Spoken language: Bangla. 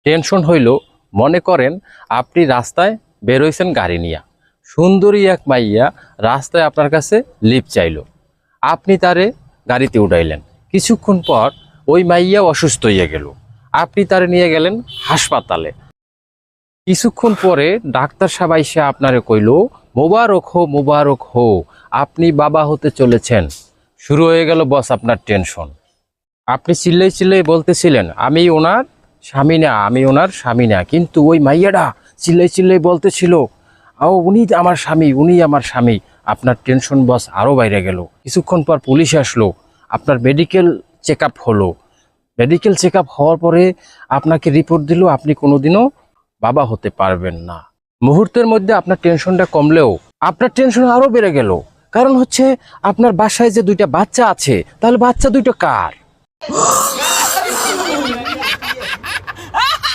টেনশন হইল, মনে করেন আপনি রাস্তায় বের হইছেন গাড়ি নিয়ে, সুন্দরী এক মাইয়া রাস্তায় আপনার কাছে লিফট চাইলো, আপনি তারে গাড়িতে উঠাইলেন। কিছুক্ষণ পর ওই মাইয়া অসুস্থ হইয়া গেল, আপনি তারে নিয়ে গেলেন হাসপাতালে। কিছুক্ষণ পরে ডাক্তার সাহেব আইসা আপনারে কইল, মোবারক হো, আপনি বাবা হতে চলেছেন। শুরু হয়ে গেল বস আপনার টেনশন। আপনি চিল্লাই বলতেছিলেন আমি ওনার স্বামী না, কিন্তু ওই মাইয়াটা চিল্লাই বলতেছিল উনি আমার স্বামী। আপনার টেনশন বস আরও বাইরে গেল। কিছুক্ষণ পর পুলিশ আসলো, আপনার মেডিকেল চেক আপ হলো। মেডিকেল চেক আপ হওয়ার পরে আপনাকে রিপোর্ট দিল আপনি কোনোদিনও বাবা হতে পারবেন না। মুহূর্তের মধ্যে আপনার টেনশনটা কমলেও আপনার টেনশন আরও বেড়ে গেল। কারণ হচ্ছে আপনার বাসায় যে দুইটা বাচ্চা আছে, তাহলে বাচ্চা দুইটা কার?